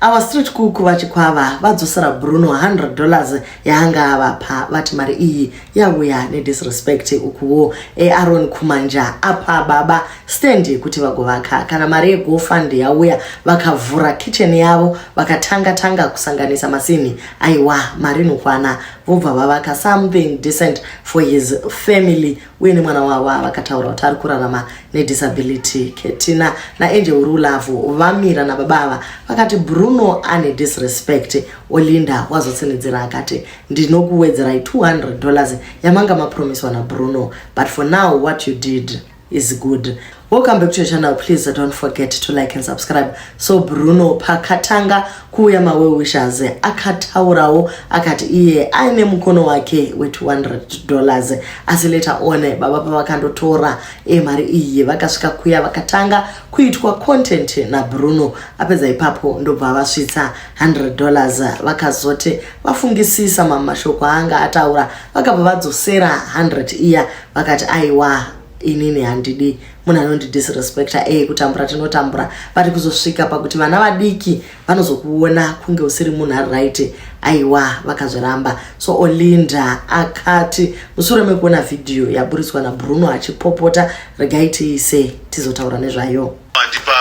Our street cook VaChikwava vodzosera Bruno $100 yaanga avapa vati mari iyi yauya nedisrespect ukuwo Aaron kumanja apa baba stand kuti vagovaka kana mari yeGoFund yauya vakavhura kitchen yavo vakatanga kusanganisa masini aiwa mari nokwana vobva vavaka something decent for his family uye mwana wava vakataura kuti ari kurarama nedisability. Ketina naAngel Love vamira nababa vakati Bruno ane disrespect. Olinda wazotsenedzera akati ndinokuwedzerai $200 yamanga mapromiswa na Bruno, but for now what you did is good. Welcome back to your channel. Please don't forget to like and subscribe. So Bruno pakatanga kuya mawe wishes akataurawo akati iye aine mukono wake we $200 asi later on baba pavakandotora mari iyi vakasvika kuya vakatanga kuitwa content na Bruno apedza ipapo ndobva vasvitsa $100 vakazoti vafungisisa mamashoko anga ataura vakabva vadzosera 100 iya vakati aiwa inini handidi munhu anondidisrespecta kutambura tinotambura vari kuzosvika pakuti vana vadiki vanozokuona kunge usiri munhu ari right aiwa vakazviramba. So Olinda akati mushure mekuona video yaburitswa na Bruno achipopota regai tiise tizotaura nezvayo. Andipa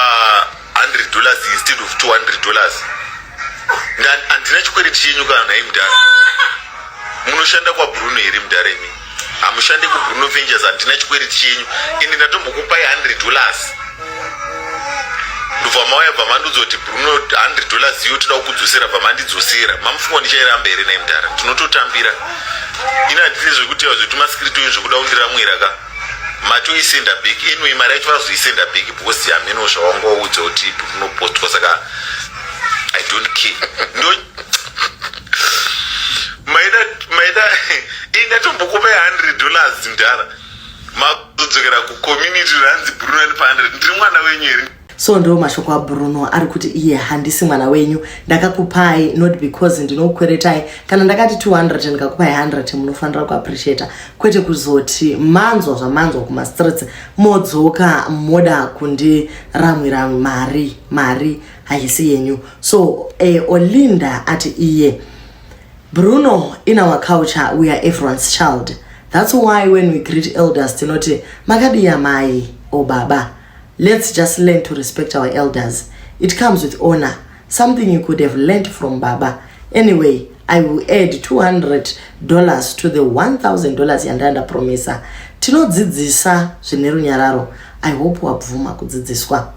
$100 instead of $200 handina chikwere chenyu kana naye mudhara munoshanda kwa Bruno here mudhara imi amushande ku Bruno Ventures handina chikwere chenyu ini ndatombokupai $100 ndobva mauya bva mandodzoti Bruno $100 iyo toda kukudzosera bva mandidzosera mamufunga ndichairamba here naye mudhara tinototambira ina handiti zvekutaura zvetimasikiriti uyu zvekuda kundiramwira ka matoisenda bheki anyway mari yacho vazoisenda bheki because hameno zvawangoudza kuti Bruno postwa saka I don't care ndo maida inatombokupa $100 ndara mazodzokera kucommunity ranzi Bruno ani pa100 ndiri mwana wenyu here. So ndo mashoko a Bruno ari kuti iye handisi mwana wenyu ndakakupai not because ndinokweretai kana ndakati 200 ndikakupai 100 munofanira kuappreciate kwete kuzoti manzwa zvamanzwa kuma streets modzoka moda kundiramwira mari haisi yenyu. So Olinda ati iye Bruno, in our culture, we are everyone's child. That's why when we greet elders, tinoti magadi ya mai or baba. Let's just learn to respect our elders. It comes with honor, something you could have learned from baba. Anyway, I will add $200 to the $1,000 yandanda promesa. Tinodzidzisa zvineru nyararo. I hope wabvuma kudzidziswa.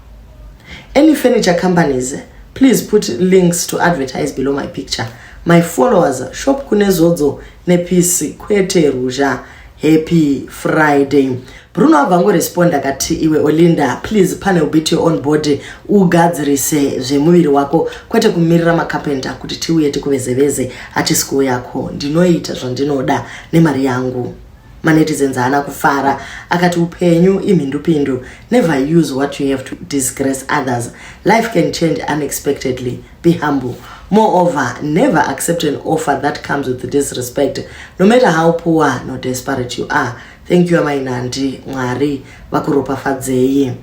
Any furniture companies, please put links to advertise below my picture. My followers, shop kunezodzo nepisi kwete ruja. Happy Friday. Bruno avango responda kati iwe Olinda, please pane ubiti on board ugadzirise zvemuviri wako kwete kumirira makapenta kuti tiuye tikuvezeveze ati school yako ndinoita zvandinoda nemari yangu. Manetizens ana kufara akati upenyu imhindupindu. Never use what you have to disgrace others. Life can change unexpectedly. Be humble. Moreover, never accept an offer that comes with disrespect, no matter how poor nor desperate you are. Thank you, my Nandi Mwari Vakuropafadzei.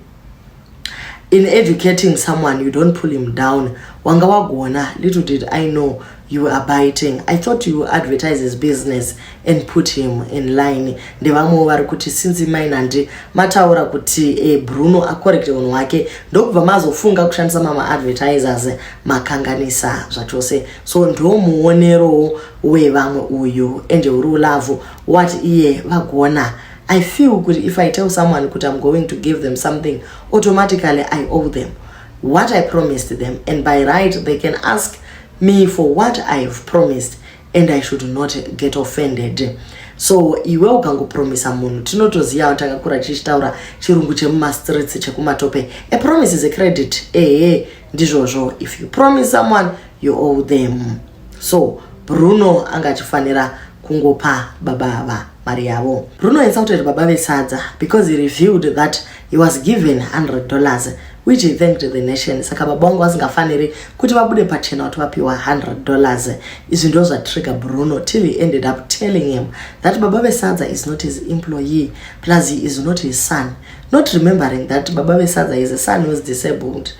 In educating someone, you don't pull him down. Wangawagona, little did I know you are biting. I thought you advertise his business and put him in line. Ndevamo vari kuti since mainandi mataura kuti Bruno akorrekte unhu wake ndokubva mazofunga kushandisa mama advertisers makanganisa zvachose. So ndo muonero wevamwe uyu Angel Love what iye vagona. I feel good if I tell someone that I'm going to give them something, automatically I owe them what I promised them, and by right they can ask me for what I have promised and I should not get offended. So iwe ukangopromisa munhu tinotoziva takakura tichitaura chirungu chemuma streets chekumatope. A promise is a credit. Ndizvozvo, if you promise someone you owe them. So Bruno angachifanira kungopa baba ava mari yavo. Bruno insulted baba vesadza because he revealed that he was given $100 which he thanked the nation. Saka baba wangu vasingafaniri kuti vabude pachena kuti vapiwa $100. Izvi ndo zvatrigger Bruno till he ended up telling him that baba vesadza is not his employee, plus he is not his son, not remembering that baba vesadza is a son who is disabled.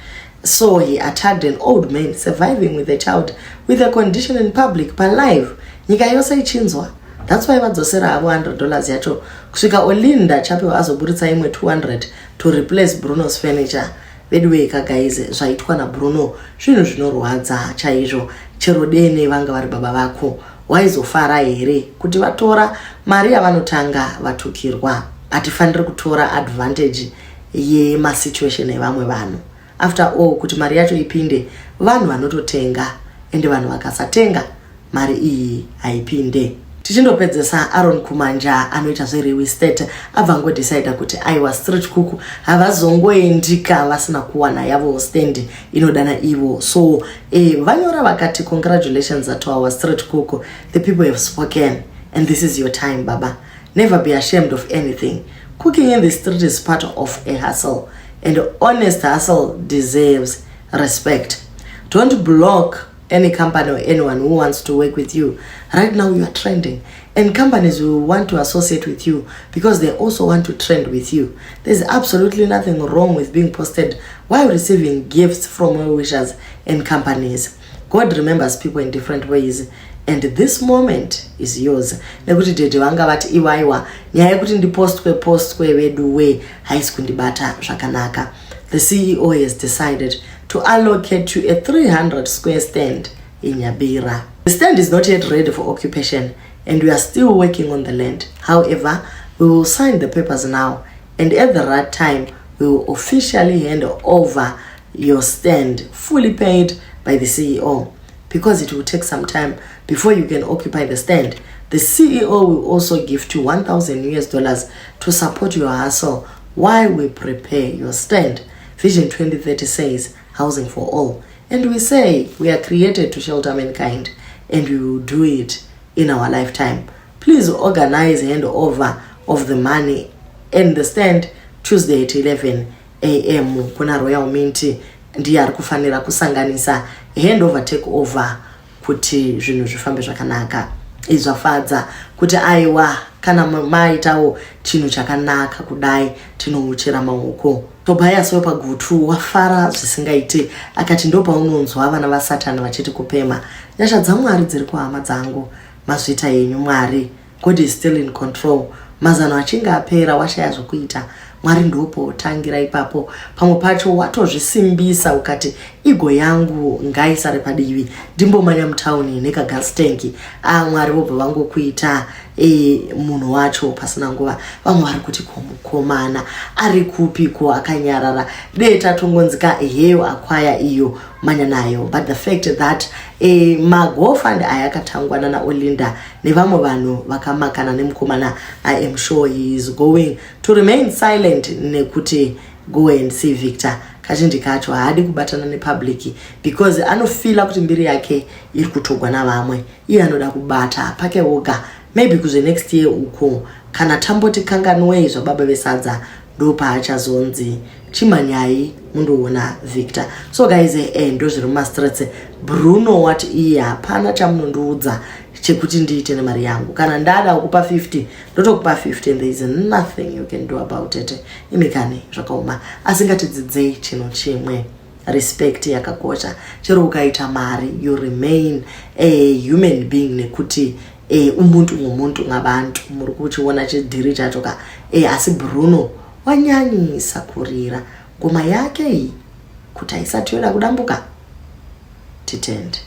So he attacked an old man surviving with a child with a condition in public per live. Nyika yose ichinzwa. That's why vodzosera avo $100 yacho. Kusvika Olinda chapewa azoburitsa imwe 200 to replace Bruno's furniture. Vedweka guys, zvaitwa na Bruno zvinhu zvinorwadza chaizvo. Chero dene vanga vari baba vako waizofara here kuti vatora mari yavanotanga vatukirwa. Hatifaniri kutora advantage yema situation evamwe vanhu. After all, kuti mari yacho ipinde, vanhu vanototenga, ende vanhu vakasatenga, mari iyi haipinde. Tichindopedzesa Aaron Kumanja anoita zvereal estate abva decide kuti aiwa street cook havazongoendika vasina kuwana yavo stand inodana ivo. So vanyora vakati congratulations to our street cook, the people have spoken and this is your time, baba. Never be ashamed of anything. Cooking in the street is part of a hustle, and honest hustle deserves respect. Don't block any company or anyone who wants to work with you. Right now you are trending, and companies will want to associate with you because they also want to trend with you. There's absolutely nothing wrong with being posted while receiving gifts from well-wishers and companies. God remembers people in different ways, and this moment is yours. Nekuti dede vanga vati iwaiwa nyaya yekuti ndipostwe veduwe haisi kundibata zvakanaka. The CEO has decided to allocate you a 300 square stand in Yabira. The stand is not yet ready for occupation, and we are still working on the land. However, we will sign the papers now, and at the right time we will officially hand over your stand fully paid by the CEO. Because it will take some time before you can occupy the stand, the CEO will also gift you $1,000 to support your hustle while we prepare your stand. Vision 2030 says housing for all, and we say we are created to shelter mankind, and we will do it in our lifetime. Please organize handover of the money and the stand Tuesday at 11 a.m. kuna Royal Mint ndiye ari kufanira kusanganisa handover take over kuti zvinhu zvifambe zvakanaka. Izvafadza kuti aiwa kana maitawo chinhu chakanaka kudai tinouchera maoko. Tobias wepagutu wafara zvisingaite akati ndopa unonzwa vana vasatani vachiti kupema. Nyasha dzaMwari dziri kuhama dzangu, mazvita yenyu Mwari. God is still in control. Mazano achinga apera washaya zvokuita, Mwari ndopo tangira ipapo. Pamwe pacho watozvisimbisa ukati igo yangu ngaisare padivi ndimbomanya mutauni nekagas tanki. Mwari vobva vangokuita munhu wacho pasina nguva. Vamwe vari kuti komukomana ari kupiko akanyarara deta tongonzika heyo akwaya iyo manya nayo. But the fact that magofund ayakatangwana naOlinda nevamwe vanhu vakamakana nemukomana, I am sure he is going to remain silent nekuti go and see Victor. Kazhinji kacho haadi kubatana nepublic because anofila kuti mbiri yake iri kutogwa navamwe. Iye anoda kubata pake oga. Maybe kuze next year uko kana tamboti kanganwei zvababa vesadza ndopa achazonzi chimanyai mundoona Victor. So guys, ndo zviri mumastreets. Bruno wati iye hapana chamunondiudza chekuti ndiite nemari yangu. Kana ndada kukupa 50 ndotokupa 50 and there is nothing you can do about it. Imikani zvakaoma. Asingatidzidzei chinhu chimwe. Respect yakakosha. Chero ukaita mari, you remain a human being nekuti umuntu ngomuntu ngabantu. Muri kuchiona chidhiri chacho ka asi Bruno wanyanyisa kurira. Ngoma yake iyi kuti aisati yoda kudambuka. Titende.